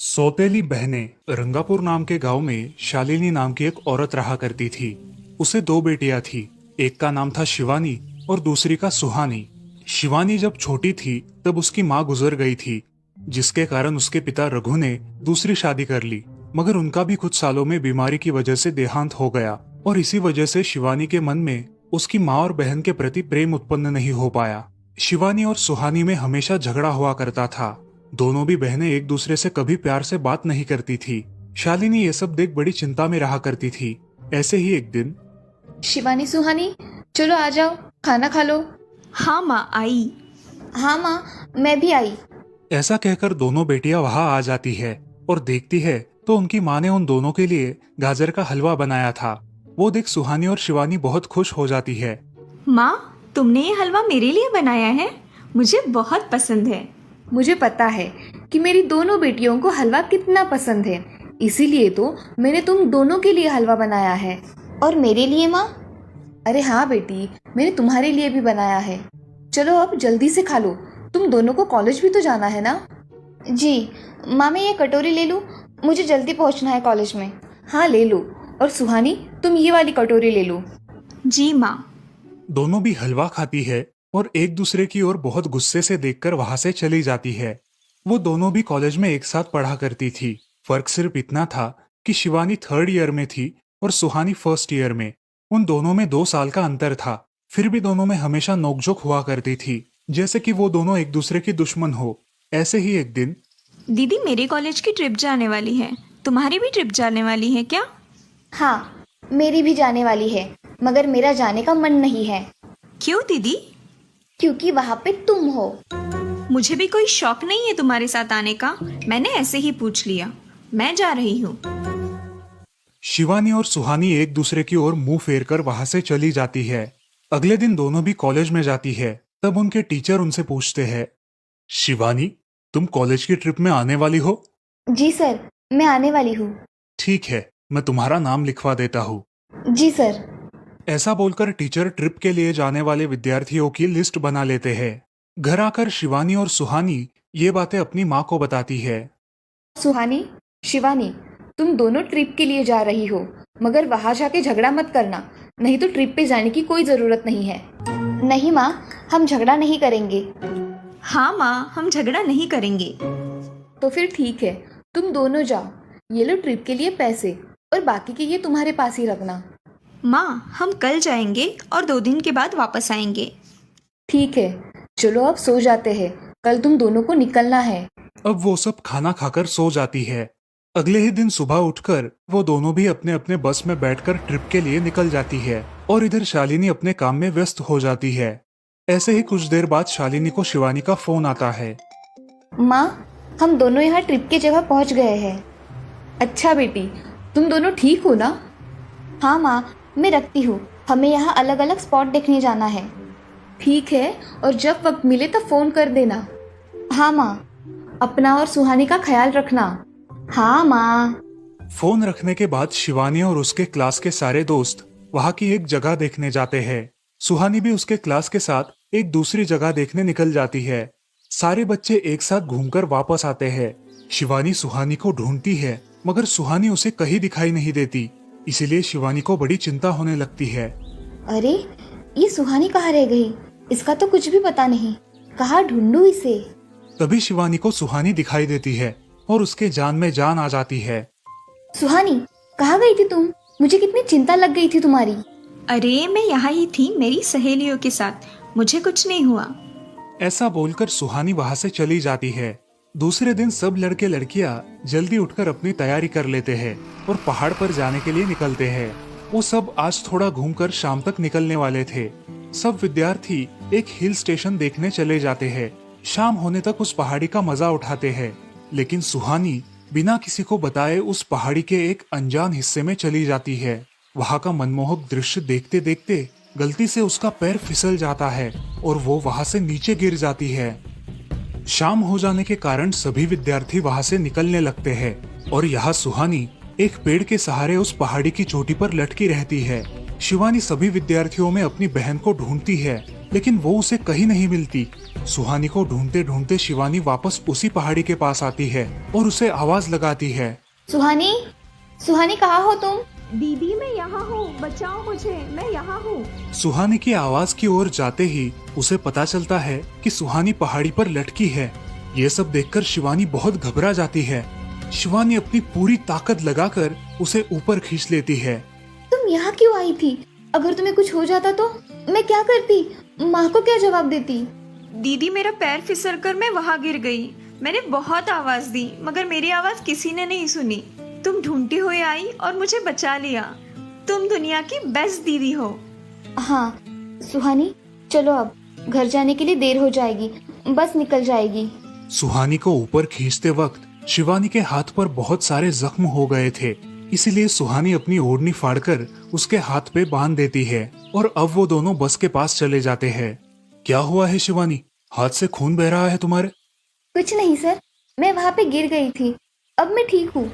सौतेली बहनें। रंगापुर नाम के गांव में शालिनी नाम की एक औरत रहा करती थी। उसे दो बेटियां थी। एक का नाम था शिवानी और दूसरी का सुहानी। शिवानी जब छोटी थी तब उसकी माँ गुजर गई थी, जिसके कारण उसके पिता रघु ने दूसरी शादी कर ली। मगर उनका भी कुछ सालों में बीमारी की वजह से देहांत हो गया और इसी वजह से शिवानी के मन में उसकी माँ और बहन के प्रति प्रेम उत्पन्न नहीं हो पाया। शिवानी और सुहानी में हमेशा झगड़ा हुआ करता था। दोनों भी बहनें एक दूसरे से कभी प्यार से बात नहीं करती थी। शालिनी ये सब देख बड़ी चिंता में रहा करती थी। ऐसे ही एक दिन, शिवानी सुहानी, चलो आ जाओ, खाना खा लो। हाँ माँ, आई। हाँ माँ, मैं भी आई। ऐसा कहकर दोनों बेटियां वहां आ जाती है और देखती है तो उनकी माँ ने उन दोनों के लिए गाजर का हलवा बनाया था। वो देख सुहानी और शिवानी बहुत खुश हो जाती है। माँ, तुमने ये हलवा मेरे लिए बनाया है? मुझे बहुत पसंद है। मुझे पता है कि मेरी दोनों बेटियों को हलवा कितना पसंद है, इसीलिए तो मैंने तुम दोनों के लिए हलवा बनाया है। और मेरे लिए माँ? अरे हाँ बेटी, मैंने तुम्हारे लिए भी बनाया है। चलो अब जल्दी से खा लो, तुम दोनों को कॉलेज भी तो जाना है ना। जी माँ, मैं ये कटोरी ले लूँ? मुझे जल्दी पहुँचना है कॉलेज में। हाँ ले लो। और सुहानी, तुम ये वाली कटोरी ले लो। जी माँ। दोनों भी हलवा खाती है और एक दूसरे की ओर बहुत गुस्से से देखकर वहां से चली जाती है। वो दोनों भी कॉलेज में एक साथ पढ़ा करती थी। फर्क सिर्फ इतना था कि शिवानी 3rd ईयर में थी और सुहानी 1st ईयर में। उन दोनों में 2 साल का अंतर था। फिर भी दोनों में हमेशा नोकझोंक हुआ करती थी, जैसे कि वो दोनों एक दूसरे की दुश्मन हो। ऐसे ही एक दिन, दीदी, मेरी कॉलेज की ट्रिप जाने वाली है। तुम्हारी भी ट्रिप जाने वाली है क्या? हाँ, मेरी भी जाने वाली है, मगर मेरा जाने का मन नहीं है। क्यों दीदी? क्योंकि वहाँ पे तुम हो। मुझे भी कोई शौक नहीं है तुम्हारे साथ आने का। मैंने ऐसे ही पूछ लिया। मैं जा रही हूँ। शिवानी और सुहानी एक दूसरे की ओर मुंह फेर कर वहां से चली जाती है। अगले दिन दोनों भी कॉलेज में जाती है। तब उनके टीचर उनसे पूछते हैं, शिवानी, तुम कॉलेज की ट्रिप में आने वाली हो? जी सर, मैं आने वाली हूँ। ठीक है, मैं तुम्हारा नाम लिखवा देता हूँ। जी सर। ऐसा बोलकर टीचर ट्रिप के लिए जाने वाले विद्यार्थियों की लिस्ट बना लेते हैं। घर आकर शिवानी और सुहानी ये बातें अपनी माँ को बताती है। सुहानी, शिवानी, तुम दोनों ट्रिप के लिए जा रही हो, मगर वहां जाके झगड़ा मत करना, नहीं तो ट्रिप पे जाने की कोई ज़रूरत नहीं है। नहीं माँ, हम झगड़ा नहीं करेंगे। हाँ माँ, हम झगड़ा नहीं करेंगे। तो फिर ठीक है, तुम दोनों जाओ। ये लो ट्रिप के लिए पैसे, और बाकी के ये तुम्हारे पास ही रखना। माँ, हम कल जाएंगे और 2 दिन के बाद वापस आएंगे। ठीक है, चलो अब सो जाते हैं, कल तुम दोनों को निकलना है। अब वो सब खाना खाकर सो जाती है। अगले ही दिन सुबह उठकर वो दोनों भी अपने अपने बस में बैठकर ट्रिप के लिए निकल जाती है और इधर शालिनी अपने काम में व्यस्त हो जाती है। ऐसे ही कुछ देर बाद शालिनी को शिवानी का फोन आता है। माँ, हम दोनों यहाँ ट्रिप की जगह पहुँच गए हैं। अच्छा बेटी, तुम दोनों ठीक हो ना? हाँ माँ, मैं रखती हूँ, हमें यहाँ अलग अलग स्पॉट देखने जाना है। ठीक है, और जब वक्त मिले तो फ़ोन कर देना। हाँ माँ, अपना और सुहानी का ख्याल रखना। हाँ माँ। फोन रखने के बाद शिवानी और उसके क्लास के सारे दोस्त वहाँ की एक जगह देखने जाते हैं। सुहानी भी उसके क्लास के साथ एक दूसरी जगह देखने निकल जाती है। सारे बच्चे एक साथ घूमकर वापस आते हैं। शिवानी सुहानी को ढूंढती है, मगर सुहानी उसे कहीं दिखाई नहीं देती। इसीलिए शिवानी को बड़ी चिंता होने लगती है। अरे, ये सुहानी कहाँ रह गई? इसका तो कुछ भी पता नहीं, कहाँ ढूंढूं इसे? तभी शिवानी को सुहानी दिखाई देती है और उसके जान में जान आ जाती है। सुहानी, कहाँ गई थी तुम? मुझे कितनी चिंता लग गई थी तुम्हारी। अरे, मैं यहाँ ही थी मेरी सहेलियों के साथ, मुझे कुछ नहीं हुआ। ऐसा बोलकर सुहानी वहाँ से चली जाती है। दूसरे दिन सब लड़के लड़कियाँ जल्दी उठकर अपनी तैयारी कर लेते हैं और पहाड़ पर जाने के लिए निकलते हैं। वो सब आज थोड़ा घूमकर शाम तक निकलने वाले थे। सब विद्यार्थी एक हिल स्टेशन देखने चले जाते हैं। शाम होने तक उस पहाड़ी का मजा उठाते हैं, लेकिन सुहानी बिना किसी को बताए उस पहाड़ी के एक अनजान हिस्से में चली जाती है। वहाँ का मनमोहक दृश्य देखते देखते गलती से उसका पैर फिसल जाता है और वो वहाँ से नीचे गिर जाती है। शाम हो जाने के कारण सभी विद्यार्थी वहाँ से निकलने लगते हैं और यहाँ सुहानी एक पेड़ के सहारे उस पहाड़ी की चोटी पर लटकी रहती है। शिवानी सभी विद्यार्थियों में अपनी बहन को ढूंढती है, लेकिन वो उसे कहीं नहीं मिलती। सुहानी को ढूंढते ढूंढते शिवानी वापस उसी पहाड़ी के पास आती है और उसे आवाज लगाती है। सुहानी, सुहानी कहाँ हो तुम? दीदी मैं यहाँ हूँ, बचाओ मुझे, मैं यहाँ हूँ। सुहानी की आवाज की ओर जाते ही उसे पता चलता है कि सुहानी पहाड़ी पर लटकी है। ये सब देखकर शिवानी बहुत घबरा जाती है। शिवानी अपनी पूरी ताकत लगाकर उसे ऊपर खींच लेती है। तुम यहाँ क्यों आई थी? अगर तुम्हें कुछ हो जाता तो मैं क्या करती? माँ को क्या जवाब देती? दीदी मेरा पैर फिसल कर मैं वहाँ गिर गई। मैंने बहुत आवाज दी मगर मेरी आवाज किसी ने नहीं सुनी। तुम ढूंढती हुई आई और मुझे बचा लिया। तुम दुनिया की बेस्ट दीदी हो। हाँ सुहानी, चलो अब घर जाने के लिए देर हो जाएगी, बस निकल जाएगी। सुहानी को ऊपर खींचते वक्त शिवानी के हाथ पर बहुत सारे जख्म हो गए थे, इसीलिए सुहानी अपनी ओढ़नी फाड़कर उसके हाथ पे बांध देती है और अब वो दोनों बस के पास चले जाते हैं। क्या हुआ है शिवानी, हाथ से खून बह रहा है तुम्हारे? कुछ नहीं सर, मैं वहाँ पे गिर गई थी, अब मैं ठीक हूँ।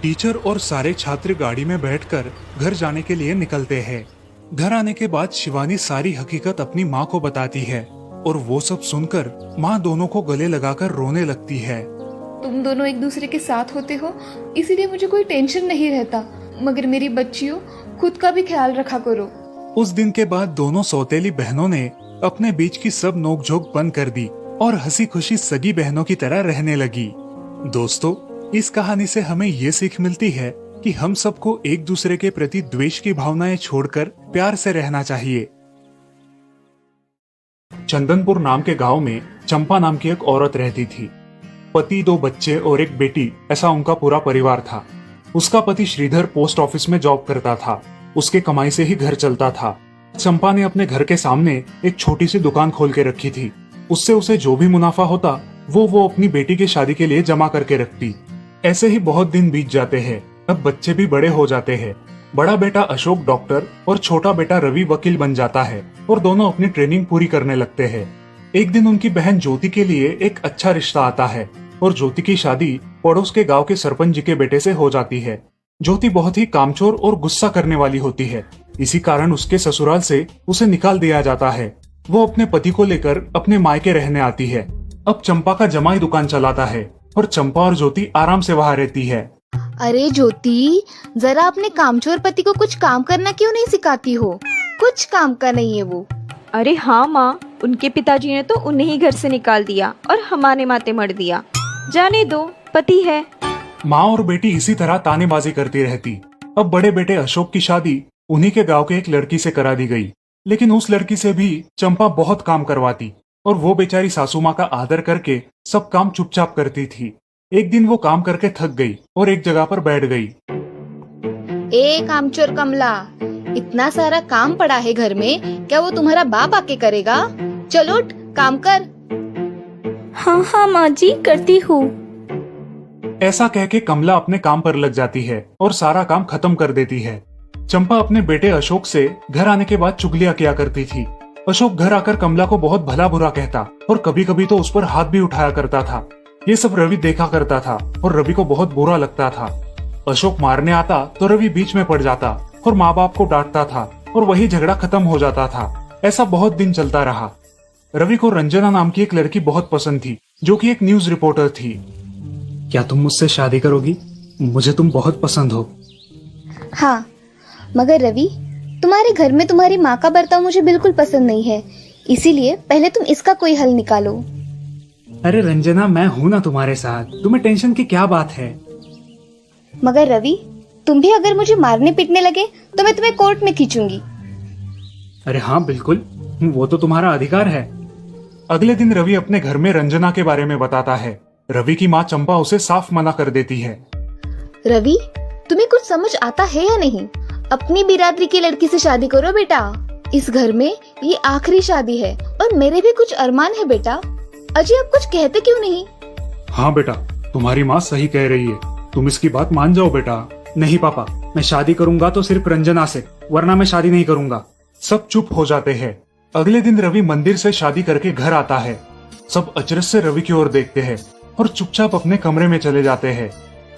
टीचर और सारे छात्र गाड़ी में बैठकर घर जाने के लिए निकलते हैं। घर आने के बाद शिवानी सारी हकीकत अपनी माँ को बताती है और वो सब सुनकर माँ दोनों को गले लगाकर रोने लगती है। तुम दोनों एक दूसरे के साथ होते हो, इसीलिए मुझे कोई टेंशन नहीं रहता, मगर मेरी बच्चियों, खुद का भी ख्याल रखा करो। उस दिन के बाद दोनों सौतेली बहनों ने अपने बीच की सब नोकझोंक बंद कर दी और हंसी खुशी सगी बहनों की तरह रहने लगी। दोस्तों, इस कहानी से हमें ये सीख मिलती है कि हम सबको एक दूसरे के प्रति द्वेष की भावनाएं छोड़कर प्यार से रहना चाहिए। चंदनपुर नाम के गांव में चंपा नाम की एक औरत रहती थी। पति, 2 बच्चे और एक बेटी, ऐसा उनका पूरा परिवार था। उसका पति श्रीधर पोस्ट ऑफिस में जॉब करता था। उसके कमाई से ही घर चलता था। चंपा ने अपने घर के सामने एक छोटी सी दुकान खोल के रखी थी। उससे उसे जो भी मुनाफा होता वो अपनी बेटी की शादी के लिए जमा करके रखती। ऐसे ही बहुत दिन बीत जाते हैं। अब बच्चे भी बड़े हो जाते हैं। बड़ा बेटा अशोक डॉक्टर और छोटा बेटा रवि वकील बन जाता है और दोनों अपनी ट्रेनिंग पूरी करने लगते हैं। एक दिन उनकी बहन ज्योति के लिए एक अच्छा रिश्ता आता है और ज्योति की शादी पड़ोस के गांव के सरपंच जी के बेटे से हो जाती है। ज्योति बहुत ही कामचोर और गुस्सा करने वाली होती है। इसी कारण उसके ससुराल से उसे निकाल दिया जाता है। वो अपने पति को लेकर अपने मायके रहने आती है। अब चंपा का जमाई दुकान चलाता है और चंपा और ज्योति आराम से वहाँ रहती है। अरे ज्योति, जरा अपने कामचोर पति को कुछ काम करना क्यों नहीं सिखाती हो? कुछ काम का नहीं है वो। अरे हाँ माँ, उनके पिताजी ने तो उन्हें ही घर से निकाल दिया और हमारे माथे मर दिया। जाने दो, पति है। माँ और बेटी इसी तरह तानेबाजी करती रहती। अब बड़े बेटे अशोक की शादी उन्हीं के गांव के एक लड़की से करा दी गई, लेकिन उस लड़की से भी चंपा बहुत काम करवाती और वो बेचारी सासू माँ का आदर करके सब काम चुपचाप करती थी। एक दिन वो काम करके थक गई और एक जगह पर बैठ गई। ए कामचोर कमला, इतना सारा काम पड़ा है घर में, क्या वो तुम्हारा बाप आके करेगा? चलो उठ, काम कर। हाँ हाँ माँ जी, करती हूँ। ऐसा कह के कमला अपने काम पर लग जाती है और सारा काम खत्म कर देती है। चंपा अपने बेटे अशोक से घर आने के बाद चुगलियां किया करती थी। अशोक घर आकर कमला को बहुत भला बुरा कहता और कभी कभी तो उस पर हाथ भी उठाया करता था। ये सब रवि देखा करता था और रवि को बहुत बुरा लगता था। अशोक मारने आता तो रवि बीच में पड़ जाता और माँ बाप को डांटता था और वही झगड़ा खत्म हो जाता था। ऐसा बहुत दिन चलता रहा। रवि को रंजना नाम की एक लड़की बहुत पसंद थी, जो कि एक न्यूज रिपोर्टर थी। क्या तुम मुझसे शादी करोगी? मुझे तुम बहुत पसंद हो। हाँ, मगर रवि, तुम्हारे घर में तुम्हारी माँ का बर्ताव मुझे बिल्कुल पसंद नहीं है, इसीलिए पहले तुम इसका कोई हल निकालो। अरे रंजना, मैं हूँ ना तुम्हारे साथ, तुम्हें टेंशन की क्या बात है? मगर रवि, तुम भी अगर मुझे मारने पीटने लगे तो मैं तुम्हें कोर्ट में खींचूंगी। अरे हाँ बिल्कुल, वो तो तुम्हारा अधिकार है। अगले दिन रवि अपने घर में रंजना के बारे में बताता है। रवि की माँ चंपा उसे साफ मना कर देती है। रवि, तुम्हें कुछ समझ आता है या नहीं? अपनी बिरादरी की लड़की से शादी करो बेटा। इस घर में ये आखिरी शादी है और मेरे भी कुछ अरमान है बेटा। अजय, आप कुछ कहते क्यों नहीं? हाँ बेटा, तुम्हारी माँ सही कह रही है, तुम इसकी बात मान जाओ बेटा। नहीं पापा, मैं शादी करूंगा तो सिर्फ रंजना से, वरना मैं शादी नहीं करूंगा। सब चुप हो जाते हैं। अगले दिन रवि मंदिर से शादी करके घर आता है। सब अचरज से रवि की ओर देखते हैं और चुपचाप अपने कमरे में चले जाते हैं।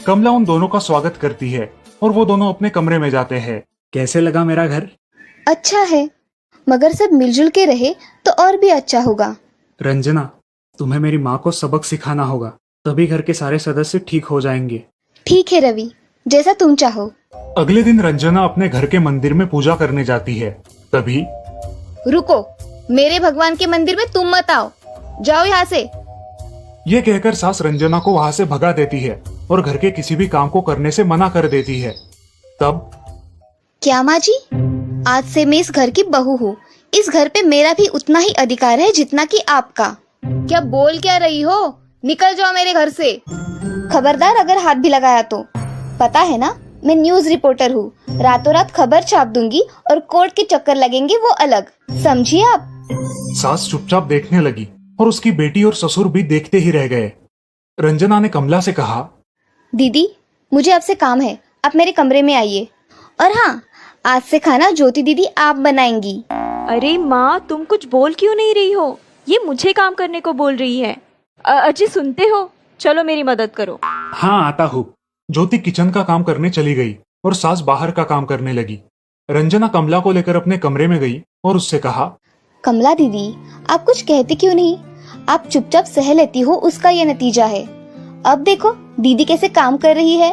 कमला उन दोनों का स्वागत करती है और वो दोनों अपने कमरे में जाते हैं। कैसे लगा मेरा घर? अच्छा है, मगर सब मिलजुल के रहे तो और भी अच्छा होगा। रंजना, तुम्हें मेरी माँ को सबक सिखाना होगा, तभी घर के सारे सदस्य ठीक हो जाएंगे। ठीक है रवि, जैसा तुम चाहो। अगले दिन रंजना अपने घर के मंदिर में पूजा करने जाती है। तभी रुको, मेरे भगवान के मंदिर में तुम मत आओ, जाओ यहाँ से। ये कहकर सास रंजना को वहां से भगा देती है और घर के किसी भी काम को करने से मना कर देती है। तब क्या माँ जी, आज से मैं इस घर की बहू हूँ। इस घर पे मेरा भी उतना ही अधिकार है जितना कि आपका। क्या बोल क्या रही हो? निकल जाओ मेरे घर से। खबरदार अगर हाथ भी लगाया तो। पता है ना, मैं न्यूज रिपोर्टर हूँ। रातों रात खबर छाप दूंगी और कोर्ट के चक्कर लगेंगे वो अलग, समझिए आप। सास चुपचाप देखने लगी और उसकी बेटी और ससुर भी देखते ही रह गए। रंजना ने कमला से कहा, दीदी मुझे आपसे काम है, आप मेरे कमरे में आइए। और हाँ, आज से खाना ज्योति दीदी आप बनाएंगी। अरे माँ, तुम कुछ बोल क्यों नहीं रही हो? ये मुझे काम करने को बोल रही है। अजी सुनते हो, चलो मेरी मदद करो। हाँ आता हूँ। ज्योति किचन का काम करने चली गई और सास बाहर का काम करने लगी। रंजना कमला को लेकर अपने कमरे में गई और उससे कहा, कमला दीदी, आप कुछ कहती क्यों नहीं? आप चुपचाप सह लेती हो, उसका ये नतीजा है। अब देखो दीदी कैसे काम कर रही है।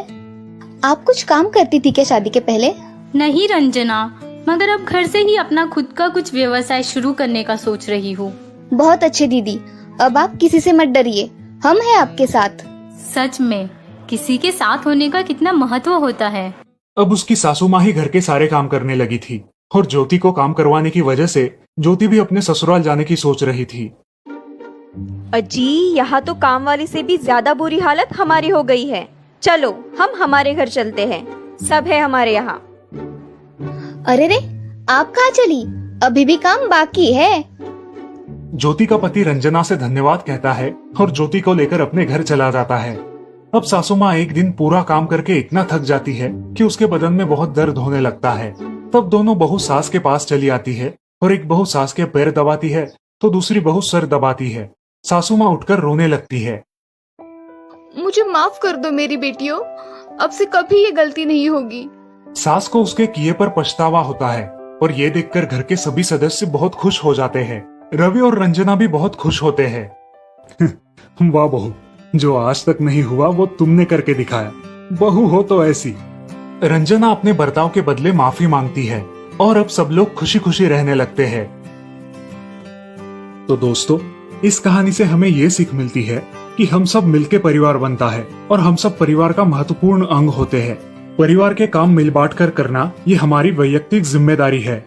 आप कुछ काम करती थी क्या शादी के पहले? नहीं रंजना, मगर अब घर से ही अपना खुद का कुछ व्यवसाय शुरू करने का सोच रही हूँ। बहुत अच्छे दीदी, अब आप किसी से मत डरिए, हम हैं आपके साथ। सच में किसी के साथ होने का कितना महत्व होता है। अब उसकी सासू माँ ही घर के सारे काम करने लगी थी और ज्योति को काम करवाने की वजह से ज्योति भी अपने ससुराल जाने की सोच रही थी। अजी, यहाँ तो काम वाली से भी ज्यादा बुरी हालत हमारी हो गई है। चलो हम हमारे घर चलते हैं, सब है हमारे यहाँ। अरे रे, आप कहाँ चली? अभी भी काम बाकी है। ज्योति का पति रंजना से धन्यवाद कहता है और ज्योति को लेकर अपने घर चला जाता है। अब सासू माँ एक दिन पूरा काम करके इतना थक जाती है कि उसके बदन में बहुत दर्द होने लगता है। तब दोनों बहू सास के पास चली आती है और एक बहू सास के पैर दबाती है तो दूसरी बहू सर दबाती है। सासू माँ उठकर रोने लगती है। मुझे माफ कर दो मेरी बेटियों, अब से कभी ये गलती नहीं होगी। सास को उसके किए पर पछतावा होता है और ये देखकर घर के सभी सदस्य बहुत खुश हो जाते हैं। रवि और रंजना भी बहुत खुश होते हैं। वाह बहू, जो आज तक नहीं हुआ वो तुमने करके दिखाया। बहू हो तो ऐसी। रंजना अपने बर्ताव के बदले माफी मांगती है और अब सब लोग खुशी खुशी रहने लगते हैं। तो दोस्तों, इस कहानी से हमें ये सीख मिलती है कि हम सब मिलके परिवार बनता है और हम सब परिवार का महत्वपूर्ण अंग होते हैं। परिवार के काम मिल बांट कर करना ये हमारी वैयक्तिक जिम्मेदारी है।